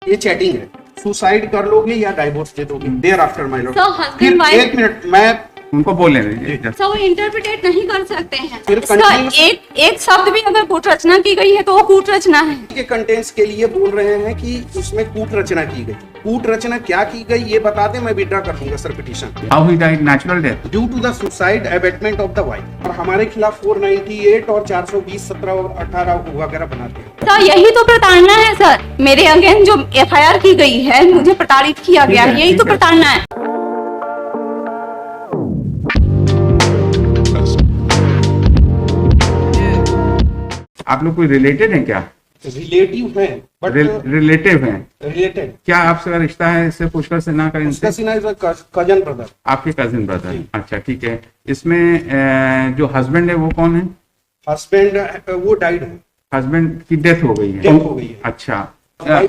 ये चैटिंग है, सुसाइड कर लोगे या डाइवोर्स दे दोगे thereafter my lord. So, husband, wife- एक मिनट मैं उनको बोलने दीजिए। तो वो इंटरप्रिटेट नहीं कर सकते हैं। फिर इसका continuous- एक शब्द भी अगर कूट रचना की गई है तो वो कूट रचना है। के कंटेंट्स के लिए बोल रहे हैं कि उसमें कूट रचना की गई। कूट रचना क्या की गई ये बता दें, मैं विड्रॉ कर दूंगा sir petition. How he died natural death? Due to the suicide abetment of the wife. और हमारे खिलाफ 498 और 420 17 और 18 वगैरह बनाते हैं। तो यही तो प्रताड़ना है सर, मेरे अगेंस्ट जो एफआईआर की गई है, मुझे प्रताड़ित किया गया है, यही तो प्रताड़ना है। आप लोग कोई रिलेटेड हैं क्या? रिलेटिव हैं, बट रिलेटिव हैं। रिलेटेड क्या आपसे रिश्ता है इससे? पुष्कर सिन्हा का इनसे? Sinha is cousin brother. आपके कजिन ब्रदर? अच्छा, ठीक है। इसमें जो हस्बैंड है वो कौन है? हस्बैंड वो डाइड है, हस्बैंड की डेथ हो गई है। डेथ हो गई है। अच्छा,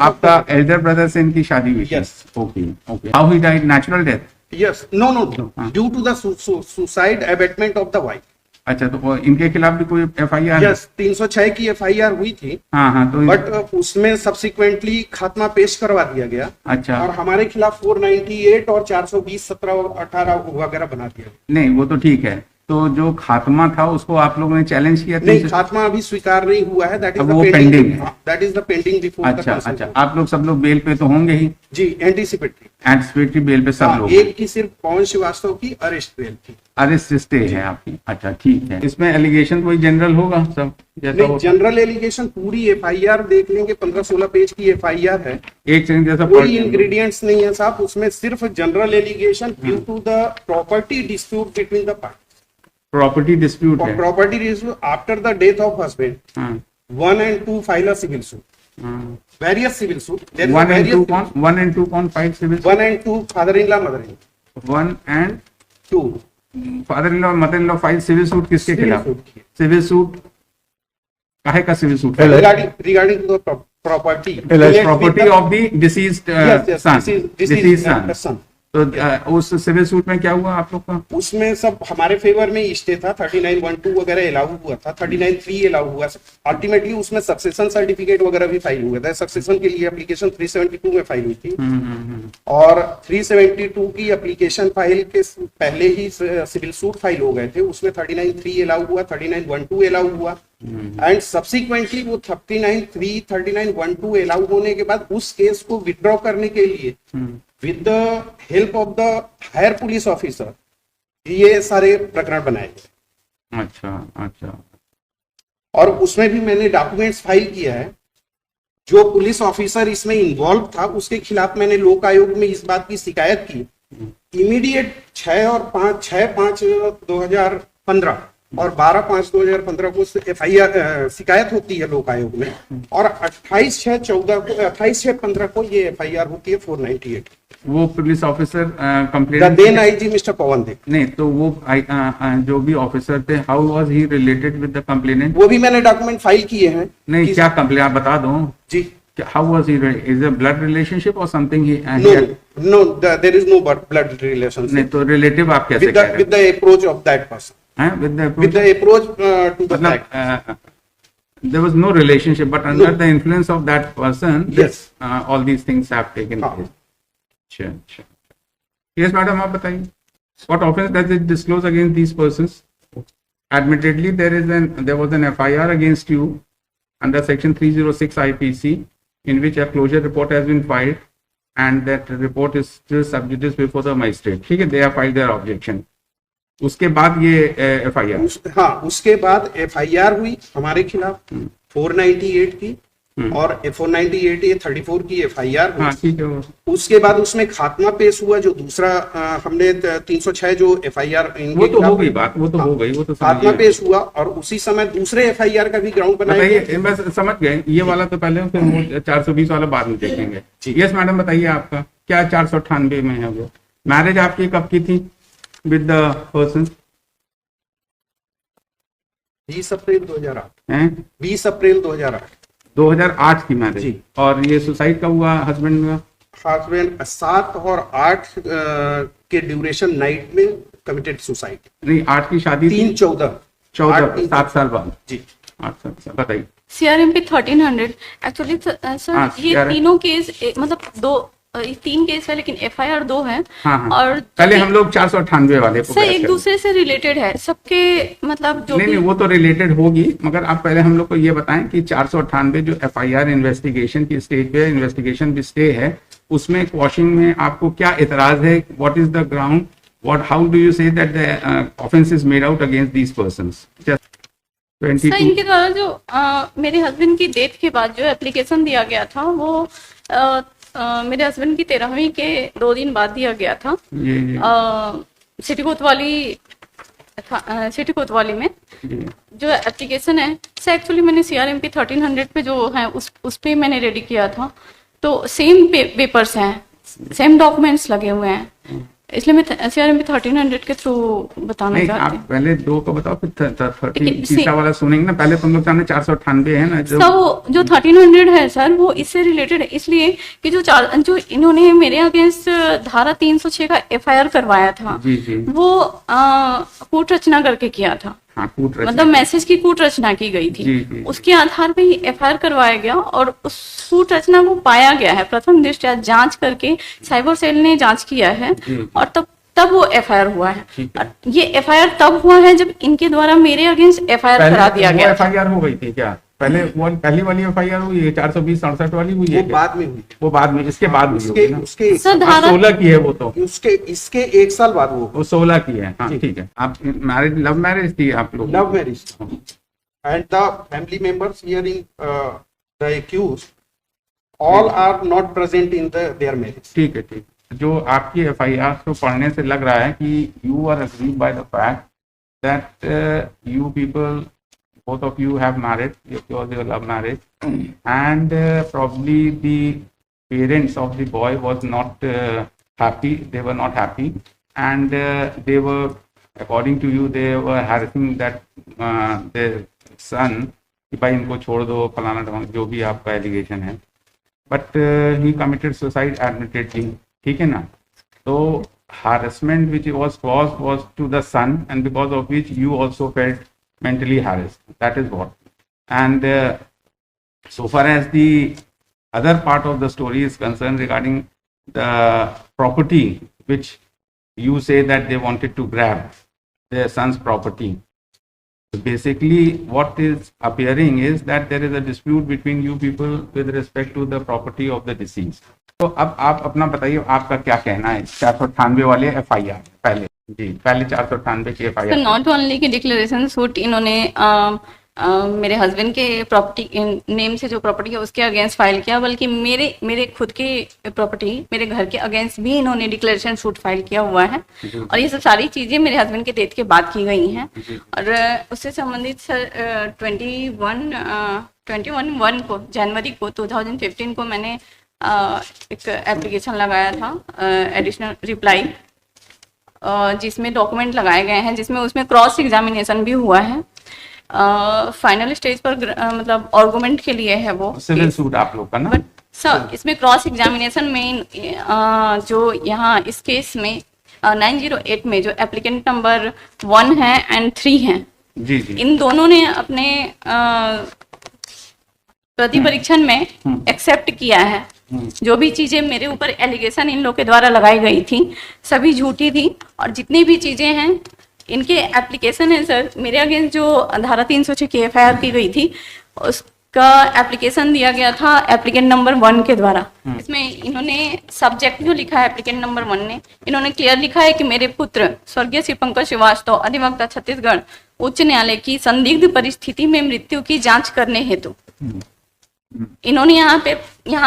आपका एल्डर ब्रदर से इनकी शादी हुई? Yes. Okay okay. How he died natural death? Yes, no no, due to the suicide abetment of the wife. अच्छा, तो वो इनके खिलाफ भी कोई एफआईआर? यस, 306 की एफआईआर हुई थी। हाँ, तो बट उसमें सब्सिक्वेंटली खात्मा पेश करवा दिया गया। अच्छा। और हमारे खिलाफ 498 और 420 17 और 18 वगैरह बना दिया। नहीं, वो तो ठीक है। तो जो खात्मा था उसको आप लोगों ने चैलेंज किया? नहीं, खात्मा अभी स्वीकार नहीं हुआ है। दैट इज वो पेंडिंग है। That is the pending before the अच्छा अच्छा, आप लोग सब लोग बेल पे तो होंगे ही? जी, एंटिसिपेटरी बेल पे सब लोग। एक की सिर्फ पवन श्रीवास्तव की अरेस्ट बेल थी। अरेस्ट स्टे है आपकी? अच्छा, ठीक है। इसमें एलिगेशन कोई जनरल होगा सब? नहीं, जनरल एलिगेशन पूरी एफआईआर देख लेंगे, 15-16 पेज की एफआईआर है। एक सेकंड, जैसा कोई इंग्रेडिएंट्स नहीं है साहब उसमें, सिर्फ general allegation due to the property dispute between the party. Property dispute है। Property dispute after the death of husband. 1 and 2 file a civil suit. Various civil suit. 1 and 2 कौन file civil? 1 and 2 father in law mother in. 1 and 2 father in law mother in law file civil suit किसके खिलाफ? Civil suit काहे का civil suit? Regarding to the property of the deceased son. तो उस civil suit में क्या हुआ आप लोग का? उसमें सब हमारे फेवर में स्टे था। 39(1)(2) वगैरह अलाउ हुआ था, 39(3) अलाउ हुआ। अल्टीमेटली उसमें सक्सेशन सर्टिफिकेट वगैरह भी फाइल हुआ था। सक्सेशन के लिए एप्लीकेशन 372 में फाइल हुई थी। और 372 की एप्लीकेशन फाइल के पहले ही सिविल सूट फाइल हो गए थे। उसमें 39(3) अलाउ हुआ, 39(1)(2) अलाउ हुआ। एंड सब्सिक्वेंटली वो 39(3), 39(1)(2) अलाउ होने के बाद उस केस को विथड्रॉ करने के लिए with the help of the higher police officer ये सारे प्रकरण बनाए गए। अच्छा अच्छा। और उसमें भी मैंने डॉक्यूमेंट्स फाइल किया है। जो पुलिस ऑफिसर इसमें इन्वॉल्व था उसके खिलाफ मैंने लोक आयोग में इस बात की शिकायत की। इमीडिएट 6/5/2015 और 12/5/2015 को एफआईआर शिकायत होती है लोक आयोग में। और 28/6/15 को ये एफआईआर होती है 498। वो police officer complaint then IG mister Pavan Dev. नहीं, तो वो जो भी ऑफिसर थे, how was he related with the complainant? वो भी मैंने डॉक्यूमेंट फाइल किए हैं। नहीं, क्या कंप्लेन आप बता दो जी। How was he? Is a blood relationship और something? No, there is no blood relationship. नहीं, तो रिलेटिव आप कैसे कह रहे हैं? With the approach of that person. With the approach to the fact. There was no relationship, but under the influence of that person, yes, all these things have taken place. Sure. Yes, madam, आप बताइए. What offense does it disclose against these persons? Admittedly, there was an FIR against you under Section 306 IPC, in which a closure report has been filed, and that report is still sub judice before the magistrate. ठीक है, they have filed their objection. उसके बाद ये FIR? हाँ, उसके बाद FIR हुई हमारे खिलाफ 498 की। और 498 ये 34 की एफआईआर हुई। हाँ, ठीक है। उसके बाद उसमें खात्मा पेश हुआ। जो दूसरा हमने 306 जो एफआईआर वो तो हो गई बात, वो तो हो गई, वो तो खात्मा पेश हुआ। और उसी समय दूसरे एफआईआर का भी ग्राउंड बनाया गया। बस समझ गए, ये वाला तो पहले, फिर 420 वाला बाद में देखेंगे। यस मैडम, बताइए आपका क्या 498 में है? वो मैरिज आपकी कब की थी with the person? 20 अप्रैल 2008 हैं? 20 अप्रैल 2008 की मैरिज। और ये सुसाइड का हुआ हस्बैंड का? हस्बैंड 7 और 8 के ड्यूरेशन नाइट में कमिटेड सुसाइड। नहीं, 8 की शादी 3/14 7 साल बाद। जी। अच्छा अच्छा, बताइए। CRMP 1300 एक्चुअली सर, हाँ, ये CRM तीनों केस मतलब ये 3 केस है, लेकिन FIR 2 है। हाँ हाँ, और पहले हम लोग 498 वाले को सर बैच एक करें। दूसरे से रिलेटेड है सबके, मतलब जो नहीं भी नहीं, वो तो रिलेटेड होगी, मगर आप पहले हम लोग को ये बताएं कि 498 जो FIR इन्वेस्टिगेशन की स्टेज पे इन्वेस्टिगेशन भी स्टे है, उसमें क्वॉशिंग में आपको क्या इतराज है? What is the ground, what, how do you say that the offence is made out against these persons? Sir 22 इनके द्वारा जो मेरे हस्बैंड की डेथ के बाद जो एप्लीकेशन दिया गया था वो मेरे हस्बैंड की 13वीं के 2 दिन बाद दिया गया था। ये सिटी कोतवाली में ये जो एप्लीकेशन है सर, एक्चुअली मैंने CRMP 1300 पे जो है उस पे मैंने रेडी किया था, तो सेम पेपर्स हैं, सेम डॉक्यूमेंट्स लगे हुए हैं, इसलिए मैं CRMP 1300 के थ्रू बताना नहीं, चाहती आप हूँ। पहले 2 को बताओ, फिर 30 लेकिन तीसरा वाला सुनेंगे ना। पहले तुम लोग सामने 498 है ना जो। सर वो जो 1300 है सर, वो इससे रिलेटेड है, इसलिए कि जो इन्होंने मेरे अगेंस्ट धारा 306 का FIR करवाया था, जी जी, वो कूट रचना करके किया था, हाँ, कूट रचना। मतलब मैसेज की कूट रचना की गई जी, थी, जी। उसके आधार पे ही FIR करवाया गया और उस कूट रचना को पाया गया है। प्रथम दृष्टया जांच करके साइबर सेल ने जांच किया है जी, जी। और तब वो FIR हुआ है। ठीक है। और ये FIR तब हुआ है जब इनके द्वारा मेरे अगेंस्ट FIR करा दिया वो गया था। FIR हो गई थी क्या? पहले वो पहली वाली FIR हुई है 420-67 वाली हुई है वो क्या? बाद में हुई। वो बाद में, इसके बाद हुई उसके होगी ना? उसके सर धारा 16 की है वो तो, इसके 1 साल बाद वो 16 की है। हाँ जी। ठीक है। आप मैरिज, लव मैरिज थी आप लोग? Love marriage, and the family members hearing the accused all are not present in their marriage. ठीक है, ठीक। जो आपकी FIR को पढ़ने से लग रहा है कि you are agreed by the fact that you people, both of you have married, it was your love marriage, and probably the parents of the boy was not happy, they were not happy, and they were, according to you, they were harassing that their son कि भाई इनको छोड़ दो, फलाना ढमाना, जो भी आपका allegation है, but he committed suicide admittedly, ठीक है ना? तो harassment which was caused was to the son, and because of which you also felt mentally harassed. That is what. And so far as the other part of the story is concerned regarding the property which you say that they wanted to grab, their son's property. So basically what is appearing is that there is a dispute between you people with respect to the property of the deceased. तो अब आप अपना बताइए, आपका क्या कहना है 498 वाले FIR? पहले 498 की FIR। नॉट ओनली की डिक्लेरेशन सूट इन्होंने मेरे हस्बैंड के प्रॉपर्टी नेम से जो प्रॉपर्टी है उसके अगेंस्ट फाइल किया, बल्कि मेरे खुद की प्रॉपर्टी, मेरे घर के अगेंस्ट भी इन्होंने डिक्लेरेशन सूट फाइल किया हुआ है। और ये सब सारी चीजें मेरे हस्बैंड के डेथ के बाद की गई हैं। और उससे संबंधित सर 21/1 को, जनवरी को 2015 को मैंने एक एप्लीकेशन लगाया था, एडिशनल रिप्लाई, जिसमें डॉक्यूमेंट लगाए गए हैं, जिसमें उसमें क्रॉस एग्जामिनेशन भी हुआ है। फाइनल स्टेज पर मतलब आर्गुमेंट के लिए है वो सिविल सूट आप लोग का ना? बट सर इसमें क्रॉस एग्जामिनेशन में जो यहाँ इस केस में 908 में जो एप्लीकेंट नंबर 1 है एंड 3 है, जी जी, इन दोनों ने अपने प्रति परीक्षण में एक्सेप्ट किया है। जो भी चीजें मेरे ऊपर एलिगेशन इन लोग के द्वारा लगाई गई थी सभी झूठी थी, और जितनी भी चीजें हैं इनके एप्लीकेशन है सर, मेरे अगेंस्ट जो धारा 306 की FIR की गई थी उसका एप्लीकेशन दिया गया था एप्लीकेंट नंबर 1 के द्वारा। इसमें इन्होंने सब्जेक्ट जो लिखा है एप्लीकेंट नंबर 1 ने, इन्होंने क्लियर लिखा है कि मेरे पुत्र स्वर्गीय श्री पंकज श्रीवास्तव, अधिवक्ता छत्तीसगढ़ उच्च न्यायालय की संदिग्ध परिस्थिति में मृत्यु की जांच करने हेतु। इन्होंने यहाँ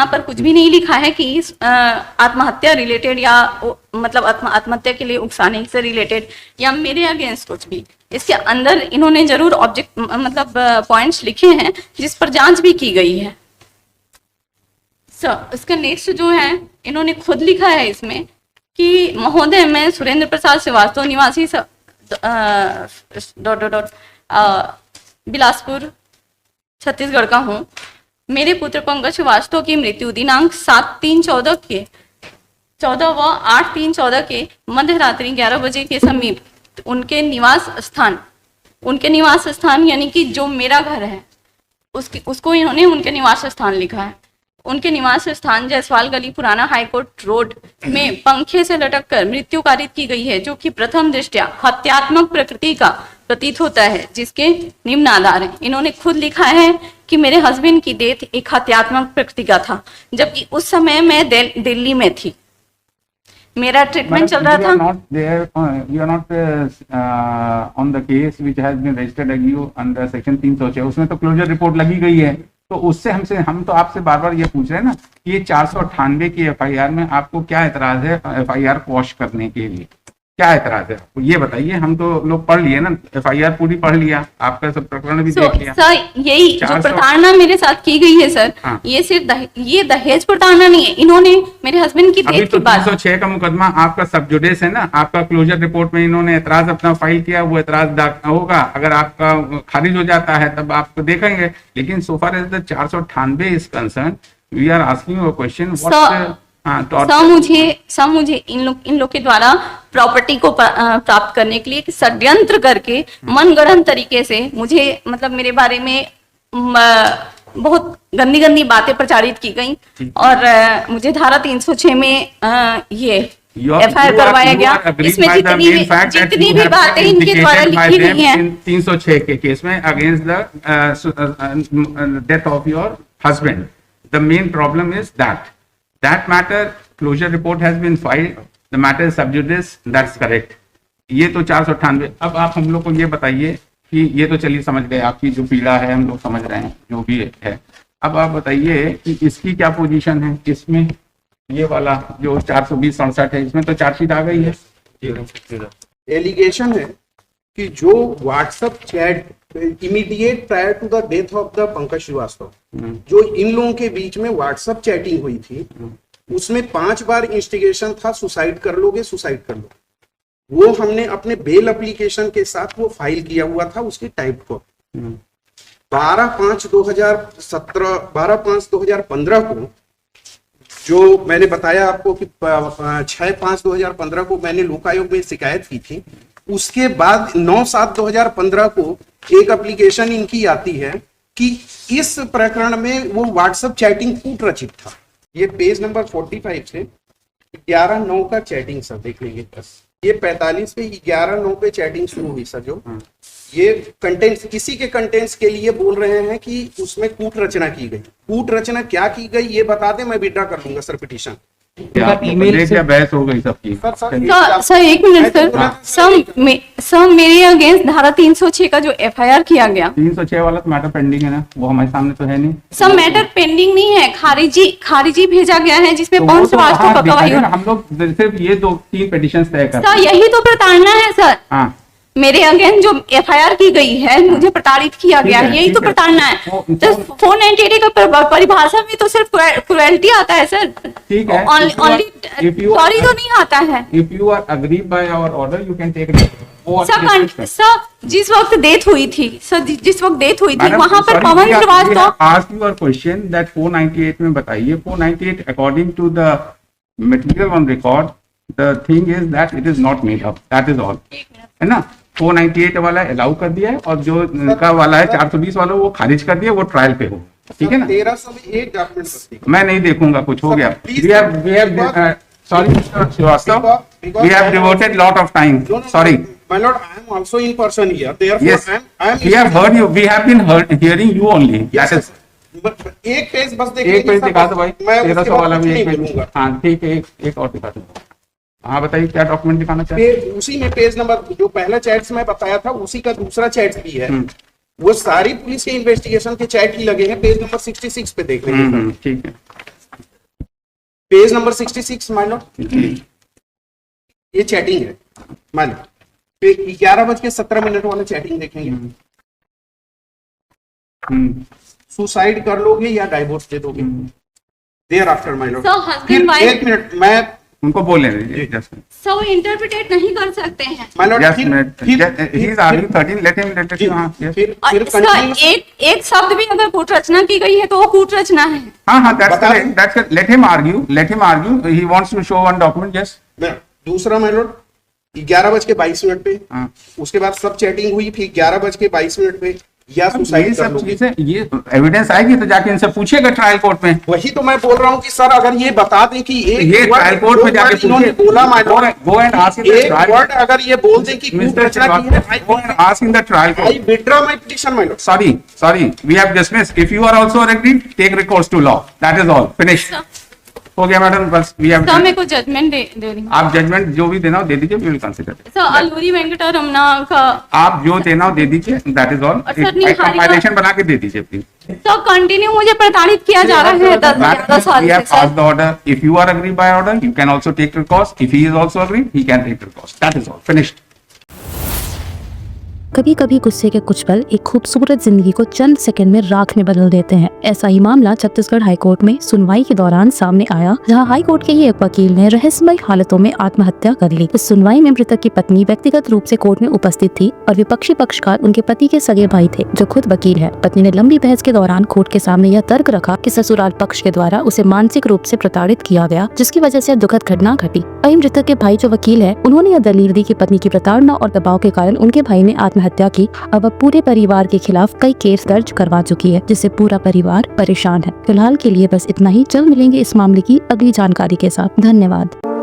पर कुछ भी नहीं लिखा है कि आत्महत्या रिलेटेड या मतलब आत्महत्या के लिए उकसाने से रिलेटेड या मेरे अगेंस्ट कुछ भी। इसके अंदर इन्होंने जरूर ऑब्जेक्ट मतलब पॉइंट्स लिखे हैं जिस पर जांच भी की गई है। सर इसका नेक्स्ट जो है इन्होंने खुद लिखा है इसमें कि महोदय मैं सुरेंद्र प्रसाद श्रीवास्तव निवासी बिलासपुर छत्तीसगढ़ का हूँ। मेरे पुत्र पंकज श्रीवास्तव की मृत्यु दिनांक 7/3/14 के 14 व 8/3/14 के मध्य रात्रि 11 बजे के समीप उनके निवास स्थान उनके निवास स्थान यानी कि जो मेरा घर है उसको इन्होंने उनके निवास स्थान लिखा है। उनके निवास स्थान जायसवाल गली पुराना हाईकोर्ट रोड में पंखे से लटककर मृत्यु कारित की गई है, जो कि प्रथम दृष्टया हत्यात्मक प्रकृति का प्रतीत होता है, जिसके निम्न आधार हैं। इन्होंने खुद लिखा है कि मेरे हस्बैंड की डेथ एक हत्यात्मक प्रकृति का था, जबकि उस समय मैं दिल्ली में थी, मेरा ट्रीटमेंट चल रहा था। You are not on the case which has been registered against you under section 306, उसमें तो क्लोजर रिपोर्ट लगी गई है, तो उससे हम तो आपसे बार बार ये पूछ रहे हैं ना कि ये 498 की एफआईआर में आपको क्या एतराज है एफआईआर क्वॉश करने के लिए, क्या एतराज है आपको ये बताइए। हम तो लोग पढ़ लिए ना, एफआईआर पूरी पढ़ लिया, आपका सब प्रकरण भी देख लिया। सर यही जो प्रताड़ना मेरे साथ की गई है सर, हाँ। ये सिर्फ ये दहेज प्रताड़ना नहीं है, इन्होंने मेरे हस्बैंड की अभी डेथ तो के बाद 306 का मुकदमा आपका सब जुडिस है ना, आपका क्लोजर रिपोर्ट में इन्होंने एतराज अपना फाइल किया, वो एतराज होगा, अगर आपका खारिज हो जाता है तब आपको देखेंगे। लेकिन so far as the 498 is concern, we are asking you a question. Sir मुझे इन लोग के द्वारा प्रॉपर्टी को प्राप्त करने के लिए एक षड्यंत्र करके मनगढ़ंत तरीके से मुझे मतलब मेरे बारे में बहुत गंदी गंदी बातें प्रचारित की गई और मुझे धारा 306 में ये एफआईआर करवाया गया। इसमें जितनी भी बातें इनके द्वारा लिखी गई हैं 306 के केस में against the death of your husband, the main problem is that matter closure report has been filed, the matter is sub judice, that's correct। ये तो 498। अब आप हम लोग को ये बताइए कि ये तो चलिए समझ गए, आपकी जो पीड़ा है हम लोग समझ रहे हैं जो भी है। अब आप बताइए कि इसकी क्या पोजीशन है, इसमें ये वाला जो 420-67 है, इसमें तो चार्जशीट आ गई है। एलिगेशन है कि जो WhatsApp chat immediate prior to the death of the Pankaj Srivastava, जो इन लोगों के बीच में व्हाट्सएप चैटिंग हुई थी, उसमें 5 बार इंस्टिगेशन था सुसाइड कर लोगे, सुसाइड कर लो। वो हमने अपने बेल एप्लीकेशन के साथ वो फाइल किया हुआ था, उसकी टाइप को 12/5/2015 को, जो मैंने बताया आपको कि 6/5/2015 को मैंने लोकायोग में शिकायत की थी। उसके बाद 9/7/2015 को एक एप्लीकेशन इनकी आती है कि इस प्रकरण में वो व्हाट्सएप चैटिंग कूट रचित था। ये पेज नंबर 45 से 11/9 का चैटिंग सर देख लीजिए। बस ये 45 पे 11/9 पे चैटिंग शुरू हुई सर। जो ये कंटेंट्स किसी के कंटेंट्स के लिए बोल रहे हैं कि उसमें कूट रचना की गई। कूट रचना क्या की गई ये बता दें, मैं विड्रॉ कर लूंगा सर पिटीशन। क्या बहस हो गई सबकी। सर एक मिनट सर मेरे अगेंस्ट धारा 306 का जो एफआईआर किया गया, 306 वाला तो मैटर पेंडिंग है ना, वो हमारे सामने तो है नहीं। सब मैटर पेंडिंग नहीं है, खारिजी भेजा गया है जिसमें पवन श्रीवास्तव का गवाही हो। हम लोग सिर्फ ये 2-3 पिटीशन तय कर सर, यही तो प्रताड़ना है सर। हाँ, मेरे अगेंस्ट जो एफआईआर की गई है, मुझे प्रताड़ित किया गया है, यही तो प्रताड़ना है। तो 498 का परिभाषा में तो सिर्फ क्रुएल्टी आता है सर, ठीक है, ओनली सॉरी तो नहीं आता है। If you are agree by our order you can take sir जिस वक्त डेथ हुई थी वहां पर Pavan Shrivastava ask you question that 498 में बताइए। 498 according to the material on record the thing is that it is not made up, that is all, है ना। 498 वाला अलाउ कर दिया है और जो इनका वाला है 420 वाला वो खारिज कर दिया, वो ट्रायल पे हो, ठीक है ना। 1301 डॉक्यूमेंट मैं नहीं देखूंगा, कुछ हो गया। we have sorry Mr. Srivastava, we have devoted lot of time, sorry my lord, I am also in person here, therefore yes I am we have heard you, we have been hearing you only, yes, that is एक page बस एक page दिखा दो भाई, मैं 1300 वाला भी एक पेज। हाँ ठीक है, एक और दिखा दो। हाँ बताइए क्या डॉक्यूमेंट दिखाना चाहते हैं। उसी में पेज नंबर जो पहला चैट्स मैं बताया था उसी का दूसरा चैट भी है। वो सारी पुलिस के इन्वेस्टिगेशन के चैट ही लगे हैं। पेज नंबर 66 पे देख लेंगे। ठीक है, पेज नंबर 66 मान लो ये चैटिंग है, मान लो 11:17 वाला चैटिंग देखेंगे। सुसाइड कर लोगे या डाइवोर्स दे दोगे, देयर आफ्टर माय लॉर्ड। फिर एक मिनट मैं उनको बोलने दीजिए। सो इंटरप्रेट नहीं कर सकते हैं माय लॉर्ड। एक शब्द भी अगर कूट रचना की गई है तो वो कूट रचना है। हाँ, let him argue, he wants to show one document, yes। दूसरा माय लॉर्ड 11:22 पे, हाँ। उसके बाद सब चैटिंग हुई, फिर 11:22 पे या ये सुसाइड कर सब लोगे। चीजें, ये एविडेंस आएगी तो जाके इनसे पूछिएगा ट्रायल कोर्ट में। वही तो मैं बोल रहा हूँ कि सर अगर ये बता दें कि एक ये word- ट्रायल कोर्ट में दो जाके word इन्होंने पूछिए। बोला my Lord, Go and ask in the एक trial- वर्ड अगर ये बोल दें कि Mr. खूब रचना की है, Go and ask in the trial court. I withdraw my petition, my lord. Sorry, we have dismissed. If you are also agreed, take recourse to law. That is all. Finished. हो गया madam, बस we have sir मेरे को judgement दे रही हूँ आप judgement जो भी देना हो दे दीजिए, we will consider. Sir. Alluri Venkataramana का आप जो देना हो दे दीजिए, that is all. और सर, निहारिका- कंपाइलेशन बना के दे दीजिए प्लीज. सर कंटिन्यू मुझे प्रताड़ित किया जा रहा है 10 साल We से have sir. passed the order. If you are agreed by order, you can also take recourse. If he is also agreed, he can take recourse. That is all. Finished. कभी कभी गुस्से के कुछ पल एक खूबसूरत जिंदगी को चंद सेकंड में राख में बदल देते हैं। ऐसा ही मामला छत्तीसगढ़ हाईकोर्ट में सुनवाई के दौरान सामने आया, जहां हाईकोर्ट के ही एक वकील ने रहस्यमय हालतों में आत्महत्या कर ली। इस सुनवाई में मृतक की पत्नी व्यक्तिगत रूप से कोर्ट में उपस्थित थी और विपक्षी पक्षकार उनके पति के सगे भाई थे, जो खुद वकील है। पत्नी ने लंबी बहस के दौरान कोर्ट के सामने यह तर्क रखा कि ससुराल पक्ष के द्वारा उसे मानसिक रूप से प्रताड़ित किया गया, जिसकी वजह से दुखद घटना घटी। वहीं मृतक के भाई जो वकील है, उन्होंने यह दलील दी कि पत्नी की प्रताड़ना और दबाव के कारण उनके भाई ने आत्महत्या की। अब वह पूरे परिवार के खिलाफ कई केस दर्ज करवा चुकी है, जिससे पूरा परिवार परेशान है। फिलहाल के लिए बस इतना ही। जल्द मिलेंगे इस मामले की अगली जानकारी के साथ। धन्यवाद।